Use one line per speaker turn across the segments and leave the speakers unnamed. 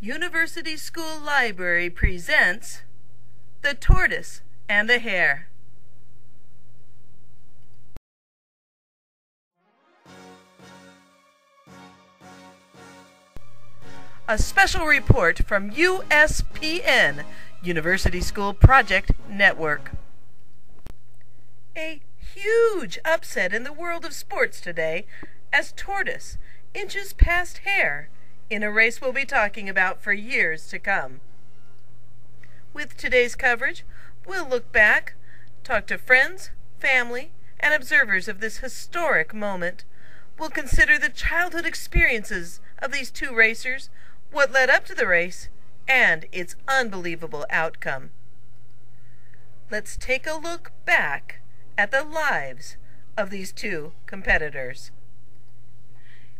University School Library presents The Tortoise and the Hare. A special report from USPN, University School Project Network. A huge upset in the world of sports today as Tortoise inches past Hare in a race we'll be talking about for years to come. With today's coverage, we'll look back, talk to friends, family, and observers of this historic moment. We'll consider the childhood experiences of these two racers, what led up to the race, and its unbelievable outcome. Let's take a look back at the lives of these two competitors.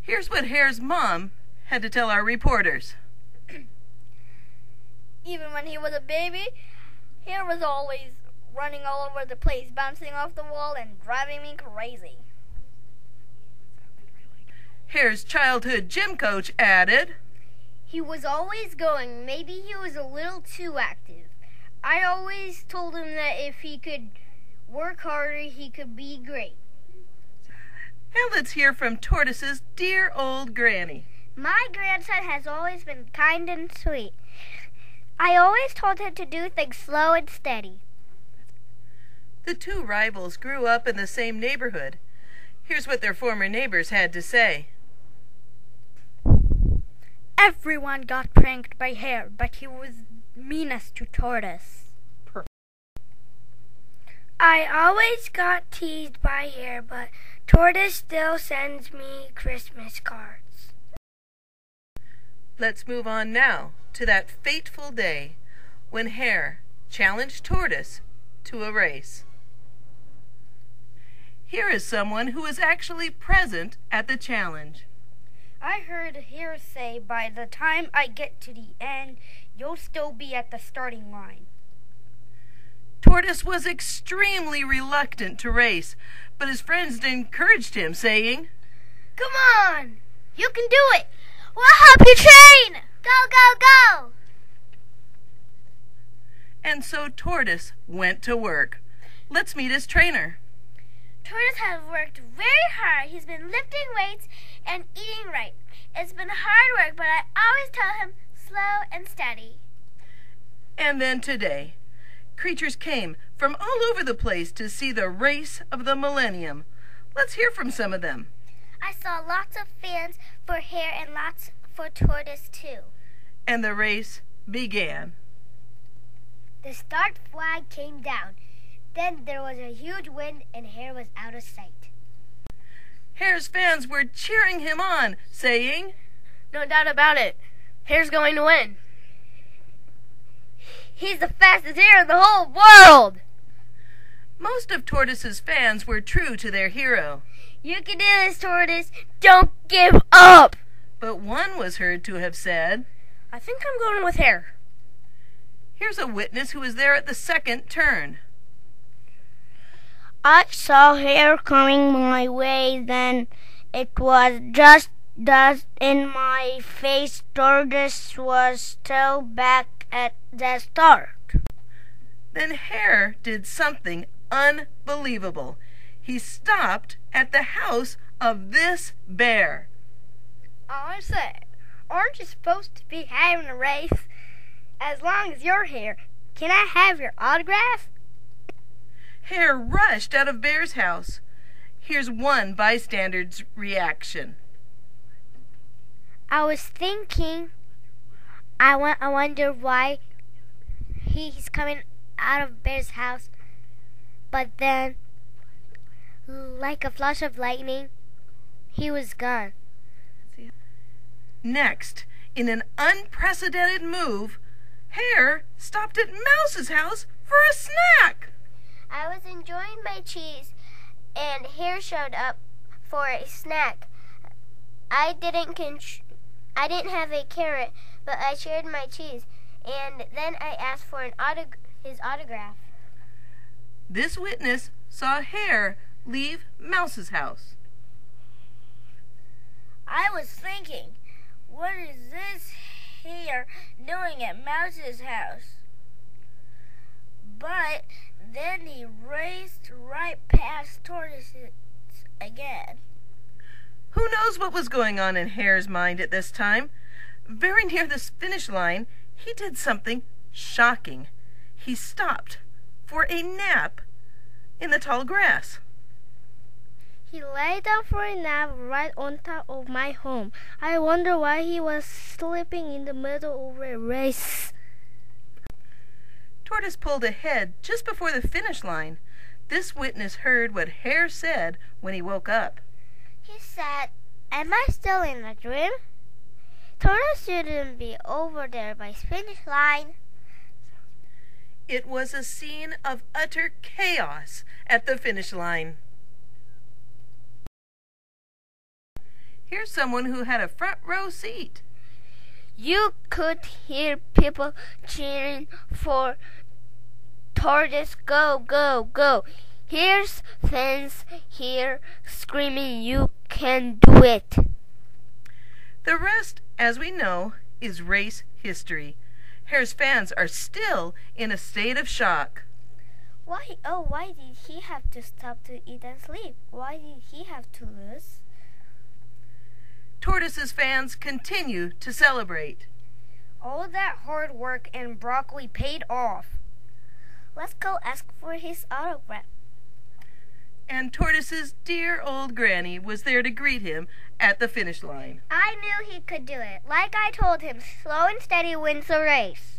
Here's what Hare's mom had to tell our reporters.
Even when he was a baby, Hare was always running all over the place, bouncing off the wall and driving me crazy.
Hare's childhood gym coach added,
He was always going. Maybe he was a little too active. I always told him that if he could work harder, he could be great.
And let's hear from Tortoise's dear old granny.
My grandson has always been kind and sweet. I always told him to do things slow and steady.
The two rivals grew up in the same neighborhood. Here's what their former neighbors had to say.
Everyone got pranked by Hare, but he was meanest to Tortoise. I always got teased by Hare, but Tortoise still sends me Christmas cards.
Let's move on now to that fateful day when Hare challenged Tortoise to a race. Here is someone who was actually present at the challenge.
I heard Hare say, by the time I get to the end, you'll still be at the starting line.
Tortoise was extremely reluctant to race, but his friends encouraged him, saying,
Come on! You can do it! We'll help you train! Go, go, go!
And so Tortoise went to work. Let's meet his trainer.
Tortoise has worked very hard. He's been lifting weights and eating right. It's been hard work, but I always tell him slow and steady.
And then today, creatures came from all over the place to see the race of the millennium. Let's hear from some of them.
I saw lots of fans for Hare and lots for Tortoise too.
And the race began.
The start flag came down. Then there was a huge wind and Hare was out of sight.
Hare's fans were cheering him on, saying,
No doubt about it. Hare's going to win. He's the fastest hare in the whole world!
Most of Tortoise's fans were true to their hero.
You can do this, Tortoise. Don't give up!
But one was heard to have said,
I think I'm going with Hare.
Here's a witness who was there at the second turn.
I saw Hare coming my way, then it was just dust in my face. Tortoise was still back at the start.
Then Hare did something unbelievable. He stopped at the house of this bear.
I say, aren't you supposed to be having a race? As long as you're here, can I have your autograph?
Hare rushed out of Bear's house. Here's one bystander's reaction.
I was thinking, I wonder why he's coming out of Bear's house. But then, like a flash of lightning, he was gone.
Next, in an unprecedented move, Hare stopped at Mouse's house for a snack.
I was enjoying my cheese, and Hare showed up for a snack. I didn't have a carrot, but I shared my cheese, and then I asked for his autograph.
This witness saw Hare leave Mouse's house.
I was thinking, what is this
hare doing at Mouse's house. But then he raced right past tortoises again.
Who knows what was going on in Hare's mind at this time? Very near the finish line, he did something shocking. He stopped for a nap in the tall grass.
He lay down for a nap right on top of my home. I wonder why he was sleeping in the middle of a race.
Tortoise pulled ahead just before the finish line. This witness heard what Hare said when he woke up.
He said, "Am I still in a dream? Tortoise shouldn't be over there by finish line."
It was a scene of utter chaos at the finish line. Here's someone who had a front row seat.
You could hear people cheering for Tortoise, go, go, go. Here's fans here screaming, you can do it.
The rest, as we know, is race history. Hare's fans are still in a state of shock.
Why did he have to stop to eat and sleep? Why did he have to lose?
Tortoise's fans continue to celebrate.
All that hard work and broccoli paid off.
Let's go ask for his autograph.
And Tortoise's dear old granny was there to greet him at the finish line.
I knew he could do it. Like I told him, slow and steady wins the race.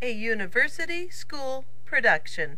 A University School production.